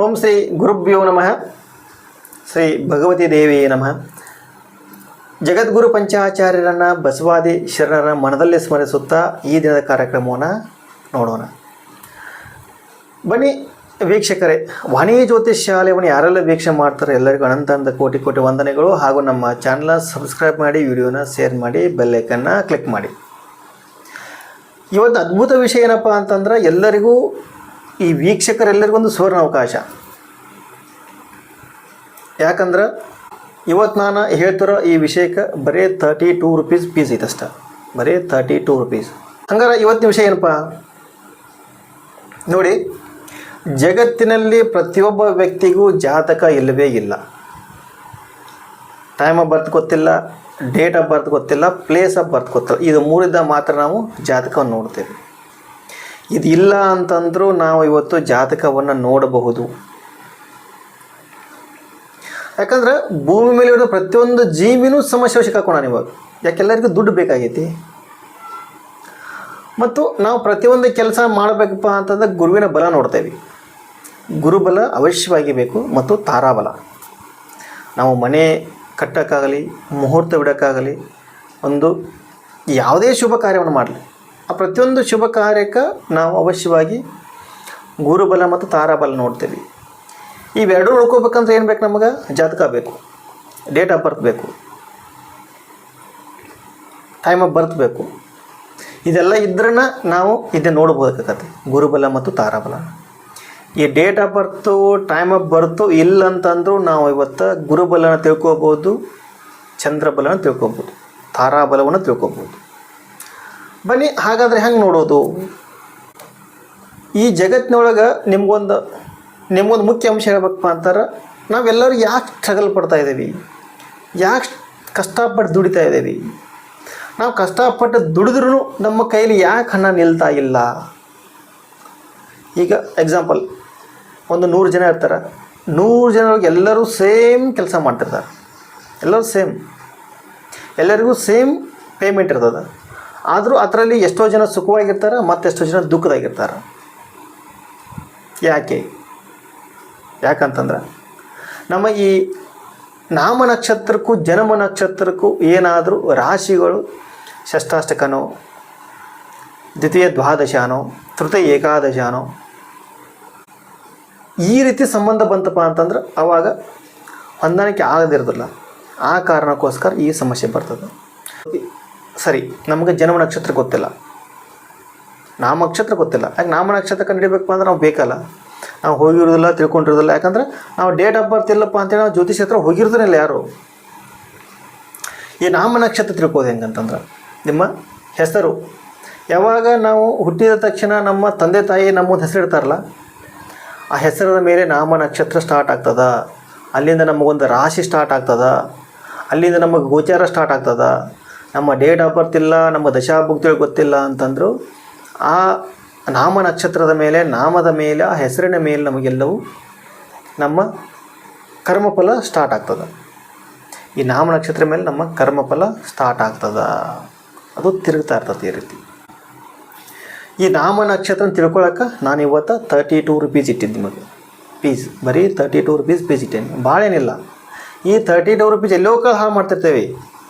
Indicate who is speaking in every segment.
Speaker 1: ಓಂ ಶ್ರೀ ಗುರುಭ್ಯೋ ನಮಃ. ಶ್ರೀ ಭಗವತಿ ದೇವಿಯೇ ನಮಃ. ಜಗದ್ಗುರು ಪಂಚಾಚಾರ್ಯರನ್ನು ಬಸವಾದಿ ಶರಣರ ಮನದಲ್ಲಿ ಸ್ಮರಿಸುತ್ತಾ ಈ ದಿನದ ಕಾರ್ಯಕ್ರಮವನ್ನು ನೋಡೋಣ. ಬನ್ನಿ ವೀಕ್ಷಕರೇ, ವಾಣಿ ಜ್ಯೋತಿಷ್ ಶಾಲೆಯನ್ನು ಯಾರೆಲ್ಲ ವೀಕ್ಷಣೆ ಮಾಡ್ತಾರೆ ಎಲ್ಲರಿಗೂ ಅನಂತ ಕೋಟಿ ಕೋಟಿ ವಂದನೆಗಳು. ಹಾಗೂ ನಮ್ಮ ಚಾನಲ್ನ ಸಬ್ಸ್ಕ್ರೈಬ್ ಮಾಡಿ, ವಿಡಿಯೋನ ಶೇರ್ ಮಾಡಿ, ಬೆಲ್ಲೈಕನ್ನ ಕ್ಲಿಕ್ ಮಾಡಿ. ಇವತ್ತು ಅದ್ಭುತ ವಿಷಯ ಏನಪ್ಪ ಅಂತಂದ್ರೆ, ಎಲ್ಲರಿಗೂ ಈ ವೀಕ್ಷಕರೆಲ್ಲರಿಗೊಂದು ಸುವರ್ಣ ಅವಕಾಶ. ಯಾಕಂದ್ರೆ ಇವತ್ತು ನಾನು ಹೇಳ್ತಿರೋ ಈ ವಿಷಯಕ್ಕೆ ಬರೀ 32 ರೂಪೀಸ್ ಫೀಸ್ ಐತಷ್ಟ, ಬರೀ 32 ರೂಪೀಸ್. ಹಂಗಾರೆ ಇವತ್ತಿನ ವಿಷಯ ಏನಪ್ಪ ನೋಡಿ, ಜಗತ್ತಿನಲ್ಲಿ ಪ್ರತಿಯೊಬ್ಬ ವ್ಯಕ್ತಿಗೂ ಜಾತಕ ಇಲ್ಲವೇ ಇಲ್ಲ. ಟೈಮ್ ಆಫ್ ಬರ್ತ್ ಗೊತ್ತಿಲ್ಲ, ಡೇಟ್ ಆಫ್ ಬರ್ತ್ ಗೊತ್ತಿಲ್ಲ, ಪ್ಲೇಸ್ ಆಫ್ ಬರ್ತ್ ಗೊತ್ತಿಲ್ಲ. ಇದು ಮೂರಿಂದ ಮಾತ್ರ ನಾವು ಜಾತಕವನ್ನು ನೋಡ್ತೇವೆ. ಇದು ಇಲ್ಲ ಅಂತಂದರೂ ನಾವು ಇವತ್ತು ಜಾತಕವನ್ನು ನೋಡಬಹುದು. ಯಾಕಂದ್ರೆ ಭೂಮಿ ಮೇಲೆ ಇರೋ ಪ್ರತಿಯೊಂದು ಜೀವಿನೂ ಸಮಸ್ಯೆ ಸಿಕ್ಕಾಕೋಣ ಇವಾಗ. ಯಾಕೆಲ್ಲರಿಗೂ ದುಡ್ಡು ಬೇಕಾಗೈತಿ, ಮತ್ತು ನಾವು ಪ್ರತಿಯೊಂದು ಕೆಲಸ ಮಾಡಬೇಕಪ್ಪ ಅಂತಂದ್ರೆ ಗುರುವಿನ ಬಲ ನೋಡ್ತೇವೆ. ಗುರುಬಲ ಅವಶ್ಯವಾಗಿ ಬೇಕು, ಮತ್ತು ತಾರಾಬಲ. ನಾವು ಮನೆ ಕಟ್ಟೋಕ್ಕಾಗಲಿ, ಮುಹೂರ್ತ ಬಿಡೋಕ್ಕಾಗಲಿ, ಒಂದು ಯಾವುದೇ ಶುಭ ಕಾರ್ಯವನ್ನು ಮಾಡಲಿ, ಆ ಪ್ರತಿಯೊಂದು ಶುಭ ಕಾರ್ಯಕ್ಕೆ ನಾವು ಅವಶ್ಯವಾಗಿ ಗುರುಬಲ ಮತ್ತು ತಾರಾಬಲ ನೋಡ್ತೇವೆ. ಇವೆರಡೂ ನೋಡ್ಕೋಬೇಕಂದ್ರೆ ಏನು ಬೇಕು ನಮಗೆ? ಜಾತಕ ಬೇಕು, ಡೇಟ್ ಆಫ್ ಬರ್ತ್ ಬೇಕು, ಟೈಮ್ ಆಫ್ ಬರ್ತ್ ಬೇಕು. ಇದೆಲ್ಲ ಇದ್ರೂ ನಾವು ಇದನ್ನು ನೋಡ್ಬೋದಾಗತ್ತೆ, ಗುರುಬಲ ಮತ್ತು ತಾರಾಬಲ. ಈ date of birth, time of birth ಇಲ್ಲ ಅಂತಂದರೂ ನಾವು ಇವತ್ತು ಗುರುಬಲನ ತಿಳ್ಕೊಬೋದು, ಚಂದ್ರಬಲನ ತಿಳ್ಕೊಬೋದು, ತಾರಾಬಲವನ್ನು ತಿಳ್ಕೊಬೋದು. ಬನ್ನಿ ಹಾಗಾದರೆ ಹೆಂಗೆ ನೋಡೋದು? ಈ ಜಗತ್ತಿನೊಳಗೆ ನಿಮ್ಗೊಂದು ಮುಖ್ಯ ಅಂಶ ಹೇಳ್ಬೇಕಪ್ಪ ಅಂತಾರೆ, ನಾವೆಲ್ಲರೂ ಯಾಕೆ ಸ್ಟ್ರಗಲ್ ಪಡ್ತಾ ಇದ್ದೀವಿ, ಯಾಕೆ ಕಷ್ಟಪಟ್ಟು ದುಡಿತಾ ಇದ್ದೀವಿ? ನಾವು ಕಷ್ಟಪಟ್ಟು ದುಡಿದ್ರೂ ನಮ್ಮ ಕೈಲಿ ಯಾಕೆ ಹಣ ನಿಲ್ತಾ ಇಲ್ಲ? ಈಗ ಎಕ್ಸಾಂಪಲ್, ಒಂದು 100 ಜನ ಇರ್ತಾರೆ. 100 ಜನರಿಗೆ ಎಲ್ಲರೂ ಸೇಮ್ ಕೆಲಸ ಮಾಡ್ತಿರ್ತಾರೆ, ಎಲ್ಲರೂ ಸೇಮ್, ಎಲ್ಲರಿಗೂ ಸೇಮ್ ಪೇಮೆಂಟ್ ಇರ್ತದೆ. ಆದರೂ ಅದರಲ್ಲಿ ಎಷ್ಟೋ ಜನ ಸುಖವಾಗಿರ್ತಾರೆ, ಮತ್ತೆಷ್ಟೋ ಜನ ದುಃಖದಾಗಿರ್ತಾರೆ. ಯಾಕಂತಂದ್ರೆ ನಮ್ಮ ಈ ನಾಮ ನಕ್ಷತ್ರಕ್ಕೂ ಜನ್ಮ ನಕ್ಷತ್ರಕ್ಕೂ ಏನಾದರೂ ರಾಶಿಗಳು ಷಷ್ಠಾಷ್ಟಕನೋ, ದ್ವಿತೀಯ ದ್ವಾದಶಾನೋ, ತೃತೀಯ ಏಕಾದಶಾನೋ ಈ ರೀತಿ ಸಂಬಂಧ ಬಂತಪ್ಪ ಅಂತಂದ್ರೆ ಆವಾಗ ಹೊಂದಾಣಿಕೆ ಆಗದಿರೋದಿಲ್ಲ. ಆ ಕಾರಣಕ್ಕೋಸ್ಕರ ಈ ಸಮಸ್ಯೆ ಬರ್ತದೆ. ಸರಿ, ನಮಗೆ ಜನ್ಮ ನಕ್ಷತ್ರ ಗೊತ್ತಿಲ್ಲ, ನಾಮ ನಕ್ಷತ್ರ ಗೊತ್ತಿಲ್ಲ. ಯಾಕೆ ನಾಮ ನಕ್ಷತ್ರ ಕಂಡುಹಿಡಬೇಕು ಅಂದ್ರೆ ನಾವು ಬೇಕಲ್ಲ, ನಾವು ಹೋಗಿರೋದಿಲ್ಲ, ತಿಳ್ಕೊಂಡಿರೋದಿಲ್ಲ. ಯಾಕಂದ್ರೆ ನಾವು ಡೇಟ್ ಆಫ್ ಬರ್ತ್ ಇಲ್ಲಪ್ಪ ಅಂತೇಳಿ ನಾವು ಜ್ಯೋತಿಷ್ ಹತ್ರ ಹೋಗಿರೋದಿಲ್ಲ ಯಾರು. ಈ ನಾಮ ನಕ್ಷತ್ರ ತಿಳ್ಕೋದು ಹೆಂಗಂತಂದ್ರೆ, ನಿಮ್ಮ ಹೆಸರು ಯಾವಾಗ ನಾವು ಹುಟ್ಟಿದ ತಕ್ಷಣ ನಮ್ಮ ತಂದೆ ತಾಯಿ ನಮ್ಮದು ಹೆಸರು ಇಡ್ತಾರಲ್ಲ, ಆ ಹೆಸರದ ಮೇಲೆ ನಾಮ ನಕ್ಷತ್ರ ಸ್ಟಾರ್ಟ್ ಆಗ್ತದ. ಅಲ್ಲಿಂದ ನಮಗೊಂದು ರಾಶಿ ಸ್ಟಾರ್ಟ್ ಆಗ್ತದ, ಅಲ್ಲಿಂದ ನಮಗೆ ಗೋಚಾರ ಸ್ಟಾರ್ಟ್ ಆಗ್ತದ. ನಮ್ಮ ಡೇಟ್ ಆಫ್ ಬರ್ತ್ ಇಲ್ಲ, ನಮ್ಮ ದಶಾಭುಕ್ತಿಗಳು ಗೊತ್ತಿಲ್ಲ ಅಂತಂದರು ಆ ನಾಮ ನಕ್ಷತ್ರದ ಮೇಲೆ, ನಾಮದ ಮೇಲೆ, ಆ ಹೆಸರಿನ ಮೇಲೆ ನಮಗೆಲ್ಲವೂ ನಮ್ಮ ಕರ್ಮಫಲ ಸ್ಟಾರ್ಟ್ ಆಗ್ತದೆ. ಈ ನಾಮ ನಕ್ಷತ್ರ ಮೇಲೆ ನಮ್ಮ ಕರ್ಮಫಲ ಸ್ಟಾರ್ಟ್ ಆಗ್ತದೆ, ಅದು ತಿರುಗ್ತಾ ಇರ್ತದೆ ಈ ರೀತಿ. ಈ ನಾಮ ನಕ್ಷತ್ರ ತಿಳ್ಕೊಳಕ್ಕೆ ನಾನು ಇವತ್ತು 32 ರೂಪೀಸ್ ಇಟ್ಟಿದ್ದು ನಿಮಗೆ ಫೀಸ್, ಬರೀ 32 ರೂಪೀಸ್ ಫೀಸ್ ಇಟ್ಟೇನೆ. ಭಾಳ ಏನಿಲ್ಲ. ಈ 32 ರೂಪೀಸ್ ಎಲ್ಲೋ ಹಾಳು ಮಾಡ್ತಿರ್ತೇವೆ.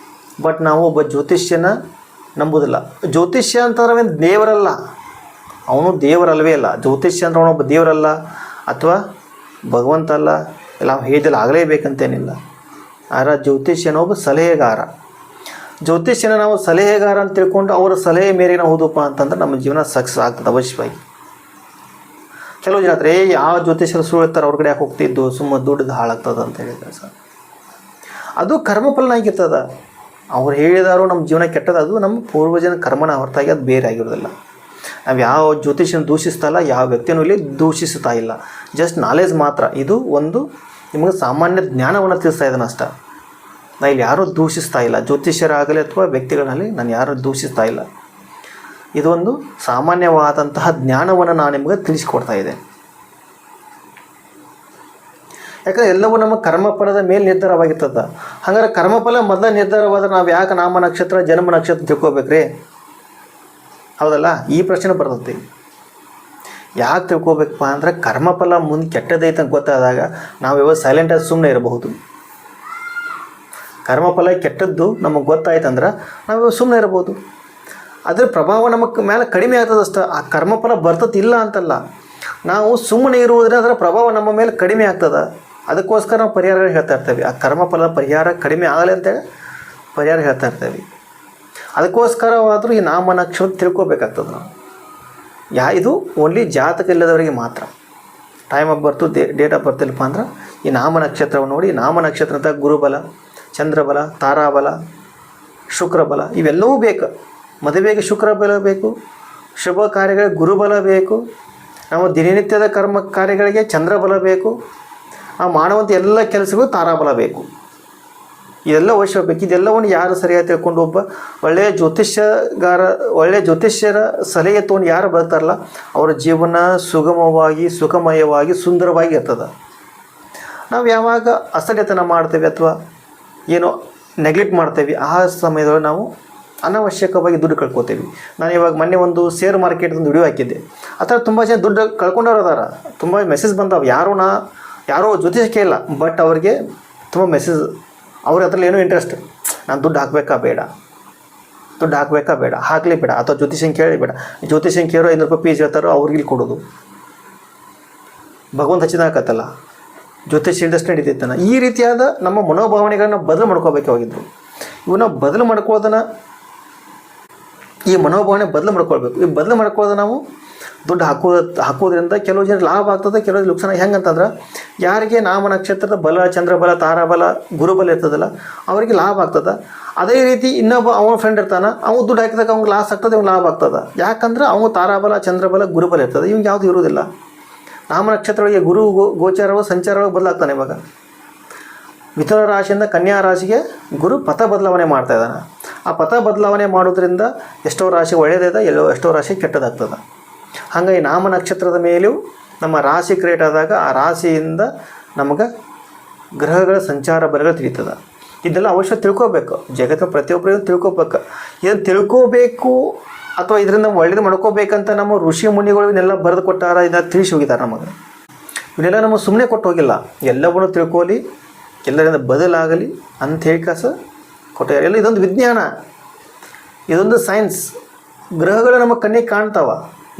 Speaker 1: ಬಟ್ ನಾವು ಒಬ್ಬ ಜ್ಯೋತಿಷ್ಯನ ನಂಬುದಿಲ್ಲ. ಜ್ಯೋತಿಷ್ಯ ಅಂತಂದ್ರೆ ದೇವರಲ್ಲ, ಅವನು ದೇವರಲ್ವೇ ಅಲ್ಲ. ಜ್ಯೋತಿಷ್ಯ ಅಂದ್ರೆ ಅವನೊಬ್ಬ ದೇವರಲ್ಲ, ಅಥವಾ ಭಗವಂತ ಅಲ್ಲ, ಇಲ್ಲ ಅವ್ನು ಹೇಳಿದಲ್ಲಿ ಆಗಲೇಬೇಕಂತೇನಿಲ್ಲ. ಆದ್ರೆ ಜ್ಯೋತಿಷ್ಯನ ಒಬ್ಬ ಸಲಹೆಗಾರ. ಜ್ಯೋತಿಷ್ಯನ ನಾವು ಸಲಹೆಗಾರ ಅಂತ ತಿಳ್ಕೊಂಡು ಅವರ ಸಲಹೆ ಮೇರೆಗೆ ನಾವು ಹೋದಪ್ಪ ಅಂತಂದ್ರೆ ನಮ್ಮ ಜೀವನ ಸಕ್ಸಸ್ ಆಗ್ತದೆ ಅವಶ್ಯವಾಗಿ. ಕೆಲವು ಜನ ಹತ್ರ ಯಾವ ಜ್ಯೋತಿಷ್ಯರು ಸುಳ್ಳು ಹೇಳ್ತಾರೆ, ಅವ್ರ ಕಡೆ ಯಾಕೆ ಹೋಗ್ತಿದ್ದು, ಸುಮ್ಮ ದುಡ್ಡು ಹಾಳಾಗ್ತದೆ ಅಂತ ಹೇಳಿದ್ದಾರೆ ಸರ್. ಅದು ಕರ್ಮಫಲನ ಆಗಿರ್ತದೆ. ಅವ್ರು ಹೇಳಿದಾರು ನಮ್ಮ ಜೀವನ ಕೆಟ್ಟದ್ದು, ಅದು ನಮ್ಮ ಪೂರ್ವಜನ ಕರ್ಮನ ಹೊರತಾಗಿ ಅದು ಬೇರೆ ಆಗಿರೋದಿಲ್ಲ. ನಾವು ಯಾವ ಜ್ಯೋತಿಷನ ದೂಷಿಸ್ತಾ ಇಲ್ಲ, ಯಾವ ವ್ಯಕ್ತಿಯೂ ಇಲ್ಲಿ ದೂಷಿಸ್ತಾ ಇಲ್ಲ. ಜಸ್ಟ್ ನಾಲೆಜ್ ಮಾತ್ರ. ಇದು ಒಂದು ನಿಮಗೆ ಸಾಮಾನ್ಯ ಜ್ಞಾನವನ್ನು ತಿಳಿಸ್ತಾ ಇದ್ದಾನೆ ಅಷ್ಟೇ. ನಾನು ಇಲ್ಲಿ ಯಾರೂ ದೂಷಿಸ್ತಾ ಇಲ್ಲ, ಜ್ಯೋತಿಷ್ಯರಾಗಲಿ ಅಥವಾ ವ್ಯಕ್ತಿಗಳಲ್ಲಿ ನಾನು ಯಾರೂ ದೂಷಿಸ್ತಾ ಇಲ್ಲ. ಇದೊಂದು ಸಾಮಾನ್ಯವಾದಂತಹ ಜ್ಞಾನವನ್ನು ನಾನು ನಿಮಗೆ ತಿಳಿಸ್ಕೊಡ್ತಾ ಇದ್ದೆ. ಯಾಕಂದರೆ ಎಲ್ಲವೂ ನಮ್ಮ ಕರ್ಮಫಲದ ಮೇಲೆ ನಿರ್ಧಾರವಾಗಿರ್ತದೆ. ಹಾಗಾದ್ರೆ ಕರ್ಮಫಲ ಮೊದಲ ನಿರ್ಧಾರವಾದ್ರೆ ನಾವು ಯಾಕೆ ನಾಮ ನಕ್ಷತ್ರ ಜನ್ಮ ನಕ್ಷತ್ರ ತಿಳ್ಕೊಬೇಕ್ರಿ? ಹೌದಲ್ಲ? ಈ ಪ್ರಶ್ನೆ ಬರ್ತೈತಿ. ಯಾಕೆ ತಿಳ್ಕೊಬೇಕಪ್ಪ ಅಂದ್ರೆ ಕರ್ಮಫಲ ಮುಂದೆ ಕೆಟ್ಟದೈತೆ ಅಂತ ಗೊತ್ತಾದಾಗ ನಾವು ಯಾವಾಗ ಸೈಲೆಂಟಾಗಿ ಸುಮ್ಮನೆ ಇರಬಹುದು. ಕರ್ಮಫಲ ಕೆಟ್ಟದ್ದು ನಮಗೆ ಗೊತ್ತಾಯ್ತಂದ್ರೆ ನಾವು ಸುಮ್ಮನೆ ಇರ್ಬೋದು. ಅದ್ರ ಪ್ರಭಾವ ನಮ್ಮ ಮೇಲೆ ಕಡಿಮೆ ಆಗ್ತದಷ್ಟ. ಆ ಕರ್ಮಫಲ ಬರ್ತದಿಲ್ಲ ಅಂತಲ್ಲ, ನಾವು ಸುಮ್ಮನೆ ಇರುವುದರಿಂದ ಅದರ ಪ್ರಭಾವ ನಮ್ಮ ಮೇಲೆ ಕಡಿಮೆ ಆಗ್ತದೆ. ಅದಕ್ಕೋಸ್ಕರ ನಾವು ಪರಿಹಾರ ಹೇಳ್ತಾ ಇರ್ತೇವೆ. ಆ ಕರ್ಮಫಲ ಪರಿಹಾರ ಕಡಿಮೆ ಆಗಲಿ ಅಂತೇಳಿ ಪರಿಹಾರ ಹೇಳ್ತಾ ಇರ್ತೇವೆ. ಅದಕ್ಕೋಸ್ಕರವಾದರೂ ಈ ನಾಮ ನಕ್ಷತ್ರ ತಿಳ್ಕೊಬೇಕಾಗ್ತದೆ ನಾವು. ಇದು ಓನ್ಲಿ ಜಾತಕ ಇಲ್ಲದವರಿಗೆ ಮಾತ್ರ. Time of birth, date of birth ಇಲ್ಲಪ್ಪ ಅಂದ್ರೆ ಈ ನಾಮ ನಕ್ಷತ್ರವನ್ನು ನೋಡಿ. ನಾಮ ನಕ್ಷತ್ರ ಅಂತ ಗುರುಬಲ, ಚಂದ್ರಬಲ, ತಾರಾಬಲ, ಶುಕ್ರಬಲ ಇವೆಲ್ಲವೂ ಬೇಕು. ಮದುವೆಗೆ ಶುಕ್ರಬಲ ಬೇಕು, ಶುಭ ಕಾರ್ಯಗಳಿಗೆ ಗುರುಬಲ ಬೇಕು, ನಾವು ದಿನನಿತ್ಯದ ಕರ್ಮ ಕಾರ್ಯಗಳಿಗೆ ಚಂದ್ರಬಲ ಬೇಕು, ನಾವು ಮಾಡುವಂಥ ಎಲ್ಲ ಕೆಲಸಗಳು ತಾರಾಬಲ ಬೇಕು. ಇದೆಲ್ಲ ಅವಶ್ಯ ಬೇಕು. ಇದೆಲ್ಲವನ್ನು ಯಾರು ಸರಿಯಾಗಿ ತಿಳ್ಕೊಂಡು ಒಬ್ಬ ಒಳ್ಳೆಯ ಒಳ್ಳೆಯ ಜ್ಯೋತಿಷ್ಯರ ಸಲಹೆ ತೊಗೊಂಡು ಯಾರು ಬರ್ತಾರಲ್ಲ ಅವರ ಜೀವನ ಸುಗಮವಾಗಿ, ಸುಖಮಯವಾಗಿ, ಸುಂದರವಾಗಿ ಇರ್ತದೆ. ನಾವು ಯಾವಾಗ ಅಸಡ್ಯತನ ಮಾಡ್ತೇವೆ ಅಥವಾ ಏನೋ ನೆಗ್ಲೆಕ್ಟ್ ಮಾಡ್ತೇವೆ, ಆ ಸಮಯದೊಳಗೆ ನಾವು ಅನಾವಶ್ಯಕವಾಗಿ ದುಡ್ಡು ಕಳ್ಕೊತೀವಿ. ನಾನು ಇವಾಗ ಮೊನ್ನೆ ಒಂದು ಶೇರ್ ಮಾರ್ಕೆಟ್ದೊಂದು ವಿಡಿಯೋ ಹಾಕಿದ್ದೆ. ಆ ಥರ ತುಂಬ ಜನ ದುಡ್ಡು ಕಳ್ಕೊಂಡವ್ರು ಅದಾರ. ತುಂಬ ಮೆಸೇಜ್ ಬಂದವು. ಯಾರೋ ಜ್ಯೋತಿಷಕ್ಕೆ ಇಲ್ಲ, ಬಟ್ ಅವ್ರಿಗೆ ತುಂಬ ಮೆಸೇಜ್, ಅವ್ರ ಹತ್ರ ಏನೋ ಇಂಟ್ರೆಸ್ಟ್, ನಾನು ದುಡ್ಡು ಹಾಕಬೇಕಾ ಬೇಡ, ಹಾಕಲಿ ಬೇಡ, ಅಥವಾ ಜ್ಯೋತಿಷನ್ ಕೇಳಿ ಬೇಡ. ಜ್ಯೋತಿಷನ್ ಕೇಳೋ 500 ರೂಪಾಯಿ ಫೀಸ್ ಹೇಳ್ತಾರೋ ಅವ್ರಿಗೆ ಇಲ್ಲಿ ಕೊಡೋದು. ಭಗವಂತ ಹಚ್ಚಿದಾಕತ್ತಲ್ಲ, ಜ್ಯೋತಿಷ ಇಂಡಸ್ಟ್ರಿ ನಡೀತಿತ್ತಾನ. ಈ ರೀತಿಯಾದ ನಮ್ಮ ಮನೋಭಾವನೆಗಳನ್ನ ಬದಲು ಮಾಡ್ಕೋಬೇಕಾಗಿದ್ರು. ಇವನ್ನ ಬದಲು ಮಾಡ್ಕೊಳ್ಳೋದನ್ನು, ಈ ಮನೋಭಾವನೆ ಬದಲು ಮಾಡ್ಕೊಳ್ಬೇಕು. ಈ ಬದಲು ಮಾಡ್ಕೊಳ್ಳೋದು ನಾವು ದುಡ್ಡು ಹಾಕೋದ್ರಿಂದ ಕೆಲವು ಜನ ಲಾಭ ಆಗ್ತದೆ, ಕೆಲವು ಲುಕ್ಸಾನ. ಹೆಂಗಂತಂದ್ರೆ ಯಾರಿಗೆ ನಾಮ ನಕ್ಷತ್ರದ ಬಲ, ಚಂದ್ರಬಲ, ತಾರಾಬಲ, ಗುರುಬಲ ಇರ್ತದಲ್ಲ ಅವರಿಗೆ ಲಾಭ ಆಗ್ತದೆ. ಅದೇ ರೀತಿ ಇನ್ನೊಬ್ಬ ಅವನ ಫ್ರೆಂಡ್ ಇರ್ತಾನೆ, ಅವ್ನು ದುಡ್ಡು ಹಾಕಿದಾಗ ಅವ್ನಿಗೆ ಲಾಸ್ ಆಗ್ತದೆ, ಅವ್ನು ಲಾಭ ಆಗ್ತದೆ. ಯಾಕಂದ್ರೆ ಅವನು ತಾರಾಬಲ, ಚಂದ್ರಬಲ, ಗುರುಬಲ ಇರ್ತದೆ. ಇವ್ನಿಗೆ ಯಾವುದು ಇರುವುದಿಲ್ಲ. ನಾಮ ನಕ್ಷತ್ರಗಳಿಗೆ ಗುರು ಗೋಚಾರವು ಸಂಚಾರವು ಬದಲಾಗ್ತಾನೆ. ಇವಾಗ ಮಿಥುನ ರಾಶಿಯಿಂದ ಕನ್ಯಾ ರಾಶಿಗೆ ಗುರು ಪಥ ಬದಲಾವಣೆ ಮಾಡ್ತಾ ಇದ್ದಾನೆ. ಆ ಪಥ ಬದಲಾವಣೆ ಮಾಡೋದ್ರಿಂದ ಎಷ್ಟೋ ರಾಶಿ ಒಳ್ಳೆಯದಿದೆ, ಎಷ್ಟೋ ರಾಶಿ ಕೆಟ್ಟದಾಗ್ತದೆ. ಹಾಗಾಗಿ ನಾಮ ನಕ್ಷತ್ರದ ಮೇಲೂ ನಮ್ಮ ರಾಶಿ ಕ್ರಿಯೇಟ್ ಆದಾಗ ಆ ರಾಶಿಯಿಂದ ನಮಗೆ ಗ್ರಹಗಳ ಸಂಚಾರ ಬಲಗಳು ತಿಳಿತದೆ. ಇದೆಲ್ಲ ಅವಶ್ಯ ತಿಳ್ಕೋಬೇಕು. ಜಗತ್ತಿನ ಪ್ರತಿಯೊಬ್ಬರಿಗೂ ತಿಳ್ಕೊಬೇಕು. ಇದನ್ನು ತಿಳ್ಕೋಬೇಕು ಅಥವಾ ಇದರಿಂದ ಒಳ್ಳೇದು ಮಾಡ್ಕೋಬೇಕಂತ ನಮ್ಮ ಋಷಿ ಮುನಿಗಳು ಇವನ್ನೆಲ್ಲ ಬರೆದು ಕೊಟ್ಟಾರ, ಇದನ್ನು ತಿಳಿಸಿ ಹೋಗಿದ್ದಾರೆ ನಮಗೆ. ಇವನ್ನೆಲ್ಲ ನಮಗೆ ಸುಮ್ಮನೆ ಕೊಟ್ಟು ಹೋಗಿಲ್ಲ. ಎಲ್ಲವನ್ನೂ ತಿಳ್ಕೊಳ್ಳಿ, ಎಲ್ಲರಿಂದ ಬದಲಾಗಲಿ ಅಂತ ಹೇಳಿ ಕೊಟ್ಟಿದ್ದಾರೆ. ಎಲ್ಲ ಇದೊಂದು ವಿಜ್ಞಾನ, ಇದೊಂದು ಸೈನ್ಸ್. ಗ್ರಹಗಳು ನಮ್ಮ ಕಣ್ಣಿಗೆ ಕಾಣ್ತಾವ.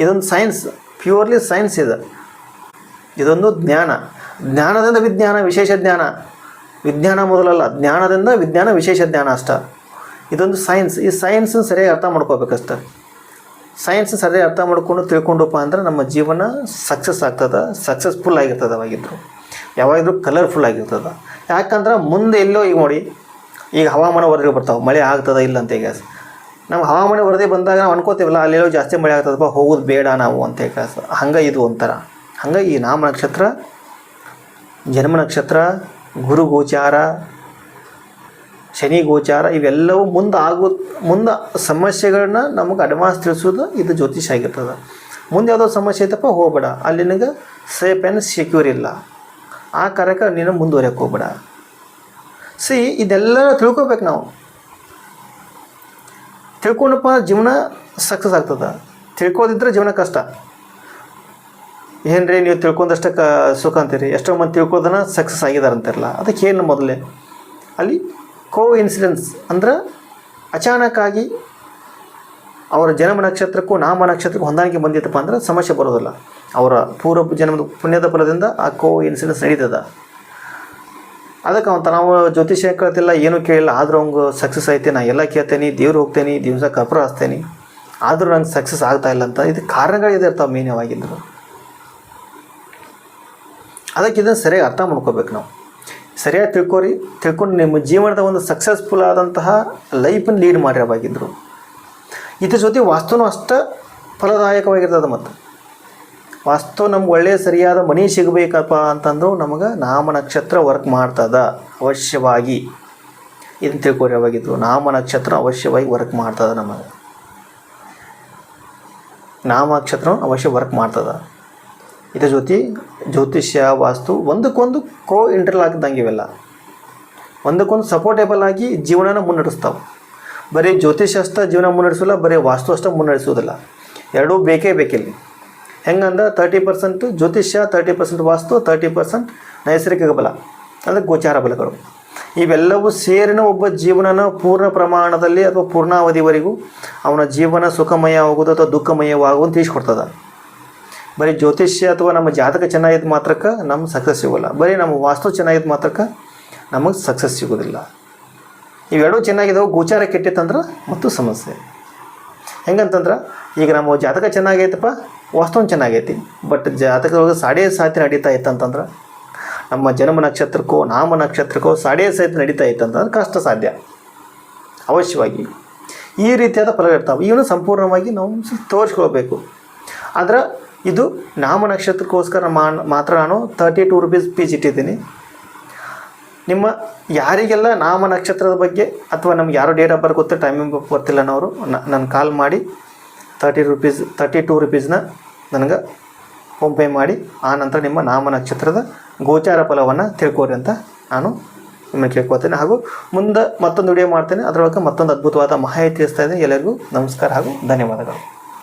Speaker 1: ಇದೊಂದು ಸೈನ್ಸ್, ಪ್ಯೂರ್ಲಿ ಸೈನ್ಸ್ ಇದೆ. ಇದೊಂದು ಜ್ಞಾನ. ಜ್ಞಾನದಿಂದ ವಿಜ್ಞಾನ, ವಿಶೇಷ ಜ್ಞಾನ. ವಿಜ್ಞಾನ ಮೊದಲಲ್ಲ, ಜ್ಞಾನದಿಂದ ವಿಜ್ಞಾನ, ವಿಶೇಷ ಜ್ಞಾನ ಅಷ್ಟೇ. ಇದೊಂದು ಸೈನ್ಸ್. ಈ ಸೈನ್ಸನ್ನು ಸರಿಯಾಗಿ ಅರ್ಥ ಮಾಡ್ಕೋಬೇಕಷ್ಟೆ. ಸೈನ್ಸ್ ಸರಿಯಾಗಿ ಅರ್ಥ ಮಾಡ್ಕೊಂಡು ತಿಳ್ಕೊಂಡಪ್ಪ ಅಂದ್ರೆ ನಮ್ಮ ಜೀವನ ಸಕ್ಸಸ್ ಆಗ್ತದೆ, ಸಕ್ಸಸ್ಫುಲ್ ಆಗಿರ್ತದೆ. ಯಾವಾಗಿದ್ರೂ ಕಲರ್ಫುಲ್ ಆಗಿರ್ತದೆ. ಯಾಕಂದ್ರೆ ಮುಂದೆ ಎಲ್ಲೋ ಈಗ ನೋಡಿ, ಈಗ ಹವಾಮಾನ ವರದಿ ಬರ್ತಾವೆ, ಮಳೆ ಆಗ್ತದೆ ಇಲ್ಲ ಅಂತ. ಈಗ ನಮ್ಮ ಹವಾಮಾನ ವರದಿ ಬಂದಾಗ ನಾವು ಅನ್ಕೋತೀವಲ್ಲ, ಅಲ್ಲೆಲ್ಲೋ ಜಾಸ್ತಿ ಮಳೆ ಆಗ್ತದಪ್ಪ, ಹೋಗೋದು ಬೇಡ ನಾವು ಅಂತ ಹೇಳಿ. ಹಂಗೆ ಇದು ಒಂಥರ. ಹಂಗೆ ಈ ನಾಮ ನಕ್ಷತ್ರ, ಜನ್ಮ ನಕ್ಷತ್ರ, ಗುರು ಗೋಚಾರ, ಶನಿ ಗೋಚಾರ ಇವೆಲ್ಲವೂ ಮುಂದೆ ಸಮಸ್ಯೆಗಳನ್ನ ನಮಗೆ ಅಡ್ವಾನ್ಸ್ ತಿಳಿಸೋದು ಇದು ಜ್ಯೋತಿಷ ಆಗಿರ್ತದೆ. ಮುಂದೆ ಯಾವುದೋ ಸಮಸ್ಯೆ ಐತಪ್ಪ, ಹೋಗ್ಬೇಡ, ಅಲ್ಲಿ ನಿನಗೆ ಸೇಫ್ ಆ್ಯಂಡ್ ಸೆಕ್ಯೂರ್ ಇಲ್ಲ, ಆ ಕಾರ್ಯಕ್ಕೆ ನೀನು ಮುಂದುವರೆಯೋಕೆ ಹೋಗ್ಬೇಡ. ಇದೆಲ್ಲ ತಿಳ್ಕೊಬೇಕು ನಾವು. ತಿಳ್ಕೊಂಡಪ್ಪ ಜೀವನ ಸಕ್ಸಸ್ ಆಗ್ತದೆ. ತಿಳ್ಕೋದಿದ್ರೆ ಜೀವನ ಕಷ್ಟ. ಏನು ರೀ ನೀವು ತಿಳ್ಕೊಂಡಷ್ಟೇ ಸುಖ ಅಂತೀರಿ, ಎಷ್ಟೋ ಮಂದಿ ತಿಳ್ಕೋದನ್ನ ಸಕ್ಸಸ್ ಆಗಿದ್ದಾರೆ ಅಂತಾರಲ್ಲ, ಅದಕ್ಕೆ ಏನು ಮೊದಲೇ ಅಲ್ಲಿ ಇನ್ಸಿಡೆನ್ಸ್ ಅಂದ್ರೆ ಅಚಾನಕ್ಕಾಗಿ ಅವರ ಜನ್ಮ ನಕ್ಷತ್ರಕ್ಕೂ ನಾಮ ನಕ್ಷತ್ರಕ್ಕೂ ಹೊಂದಾಣಿಕೆ ಬಂದಿತ್ತಪ್ಪ ಅಂದ್ರೆ ಸಮಸ್ಯೆ ಬರೋದಿಲ್ಲ. ಅವರ ಪೂರ್ವ ಜನ್ಮದ ಪುಣ್ಯದ ಫಲದಿಂದ ಆ ಇನ್ಸಿಡೆನ್ಸ್ ನಡೀತದೆ. ಅದಕ್ಕೆ ನಾವು ಜ್ಯೋತಿಷ್ಯ ಕೇಳ್ತಿಲ್ಲ, ಏನೂ ಕೇಳಿಲ್ಲ, ಆದರೂ ಅವ್ಗೆ ಸಕ್ಸಸ್ ಐತೆ. ನಾ ಎಲ್ಲ ಕೇಳ್ತೇನೆ, ದೇವ್ರು ಹೋಗ್ತೇನೆ, ದಿವಸ ಕರ್ಪೂರ ಹಚ್ತೇನೆ, ಆದರೂ ನಂಗೆ ಸಕ್ಸಸ್ ಆಗ್ತಾ ಇಲ್ಲ ಅಂತ. ಇದು ಕಾರಣಗಳಿದೆ ಇರ್ತಾವೆ ಮೇನ್ಯವಾಗಿದ್ದರು. ಅದಕ್ಕೆ ಇದನ್ನು ಸರಿಯಾಗಿ ಅರ್ಥ ಮಾಡ್ಕೋಬೇಕು ನಾವು. ಸರಿಯಾಗಿ ತಿಳ್ಕೊಂಡು ನಿಮ್ಮ ಜೀವನದ ಒಂದು ಸಕ್ಸಸ್ಫುಲ್ ಆದಂತಹ ಲೈಫನ್ನು ಲೀಡ್ ಮಾಡಿರವಾಗಿದ್ದರು. ಇದ್ರ ಜೊತೆ ವಾಸ್ತುನೂ ಅಷ್ಟೇ ಫಲದಾಯಕವಾಗಿರ್ತದೆ. ಮತ್ತು ವಾಸ್ತು ನಮ್ಗೆ ಒಳ್ಳೆಯ ಸರಿಯಾದ ಮನೆ ಸಿಗಬೇಕಪ್ಪ ಅಂತಂದು ನಮಗೆ ನಾಮ ನಕ್ಷತ್ರ ವರ್ಕ್ ಮಾಡ್ತದ ಅವಶ್ಯವಾಗಿ. ಇದನ್ನು ತಿಳ್ಕೊರಿವಾಗಿದ್ರು ನಾಮ ನಕ್ಷತ್ರ ಅವಶ್ಯವಾಗಿ ವರ್ಕ್ ಮಾಡ್ತದೆ. ನಮಗೆ ನಾಮ ನಕ್ಷತ್ರ ಅವಶ್ಯ ವರ್ಕ್ ಮಾಡ್ತದೆ. ಇದ್ರ ಜೊತೆ ಜ್ಯೋತಿಷ್ಯ, ವಾಸ್ತು ಒಂದಕ್ಕೊಂದು ಇಂಟರ್ಲ್ ಆಗಿದ್ದಂಗೆ ಇವೆಲ್ಲ ಒಂದಕ್ಕೊಂದು ಸಪೋರ್ಟೇಬಲ್ ಆಗಿ ಜೀವನನ ಮುನ್ನಡೆಸ್ತಾವೆ. ಬರೀ ಜ್ಯೋತಿಷ್ಯ ಅಷ್ಟೇ ಜೀವನ ಮುನ್ನಡೆಸೋಲ್ಲ, ಬರೀ ವಾಸ್ತು ಅಷ್ಟೇ ಮುನ್ನಡೆಸೋದಿಲ್ಲ. ಎರಡೂ ಬೇಕೇ ಬೇಕಿಲ್ಲಿ. ಹೆಂಗಂದ್ರೆ 30% ಜ್ಯೋತಿಷ್ಯ, 30% ವಾಸ್ತು, 30% ನೈಸರ್ಗಿಕ ಬಲ ಅಂದರೆ ಗೋಚಾರ ಬಲಗಳು. ಇವೆಲ್ಲವೂ ಸೇರಿನ ಒಬ್ಬ ಜೀವನನ ಪೂರ್ಣ ಪ್ರಮಾಣದಲ್ಲಿ ಅಥವಾ ಪೂರ್ಣಾವಧಿವರೆಗೂ ಅವನ ಜೀವನ ಸುಖಮಯವಾಗೋದು ಅಥವಾ ದುಃಖಮಯವಾಗುವುದು ತಿಳಿಸ್ಕೊಡ್ತದೆ. ಬರೀ ಜ್ಯೋತಿಷ್ಯ ಅಥವಾ ನಮ್ಮ ಜಾತಕ ಚೆನ್ನಾಗಿದ್ದು ಮಾತ್ರಕ್ಕೆ ನಮ್ಗೆ ಸಕ್ಸಸ್ ಸಿಗೋಲ್ಲ. ಬರೀ ನಮ್ಮ ವಾಸ್ತು ಚೆನ್ನಾಗಿದ್ದು ಮಾತ್ರಕ್ಕೆ ನಮಗೆ ಸಕ್ಸಸ್ ಸಿಗೋದಿಲ್ಲ. ಇವೆರಡೂ ಚೆನ್ನಾಗಿದ್ದಾವೆ, ಗೋಚಾರ ಕೆಟ್ಟಿತ್ತಂದ್ರೆ ಮತ್ತು ಸಮಸ್ಯೆ. ಹೆಂಗಂತಂದ್ರೆ ಈಗ ನಮ್ಮ ಜಾತಕ ಚೆನ್ನಾಗೈತಪ್ಪ, ವಾಸ್ತವ ಚೆನ್ನಾಗೈತಿ, ಬಟ್ ಜಾತಕದೊಳಗೆ ಸಾಡೆ ಸಾತಿ ನಡೀತಾ ಇತ್ತಂತಂದ್ರೆ, ನಮ್ಮ ಜನ್ಮ ನಕ್ಷತ್ರಕ್ಕೋ ನಾಮ ನಕ್ಷತ್ರಕ್ಕೋ ಸಾಡೆ ಸಾತಿ ನಡೀತಾ ಇತ್ತಂತಂದ್ರೆ ಕಷ್ಟ ಸಾಧ್ಯ. ಅವಶ್ಯವಾಗಿ ಈ ರೀತಿಯಾದ ಫಲಗಳಿರ್ತಾವೆ. ಇವನು ಸಂಪೂರ್ಣವಾಗಿ ನಾವು ತೋರಿಸ್ಕೊಳ್ಬೇಕು. ಆದ್ರೆ ಇದು ನಾಮ ನಕ್ಷತ್ರಕ್ಕೋಸ್ಕರ ಮಾತ್ರ ನಾನು 32 ರೂಪೀಸ್ ಫೀಸ್ ಇಟ್ಟಿದ್ದೀನಿ. ನಿಮ್ಮ ಯಾರಿಗೆಲ್ಲ ನಾಮ ನಕ್ಷತ್ರದ ಬಗ್ಗೆ ಅಥವಾ ನಮ್ಗೆ ಯಾರೋ ಡೇಟ್ ಆಫ್ ಬರ್ತ್ ಗೊತ್ತಿಲ್ಲ, ಟೈಮಿಂಗ್ ಗೊತ್ತಿಲ್ಲ ಅನ್ನೋರು ನಾನು ಕಾಲ್ ಮಾಡಿ 32 ರೂಪೀಸ್ನ ನನಗೆ ಫೋನ್ಪೇ ಮಾಡಿ, ಆ ನಂತರ ನಿಮ್ಮ ನಾಮ ನಕ್ಷತ್ರದ ಗೋಚಾರ ಫಲವನ್ನು ತಿಳ್ಕೊರಿ ಅಂತ ನಾನು ನಿಮ್ಮನ್ನು ಕೇಳ್ಕೊಳ್ತೇನೆ. ಹಾಗೂ ಮುಂದೆ ಮತ್ತೊಂದು ವಿಡಿಯೋ ಮಾಡ್ತೇನೆ, ಅದರೊಳಗೆ ಮತ್ತೊಂದು ಅದ್ಭುತವಾದ ಮಾಹಿತಿ ತಿಳಿಸ್ತಾ ಇದ್ದೀನಿ. ಎಲ್ಲರಿಗೂ ನಮಸ್ಕಾರ ಹಾಗೂ ಧನ್ಯವಾದಗಳು.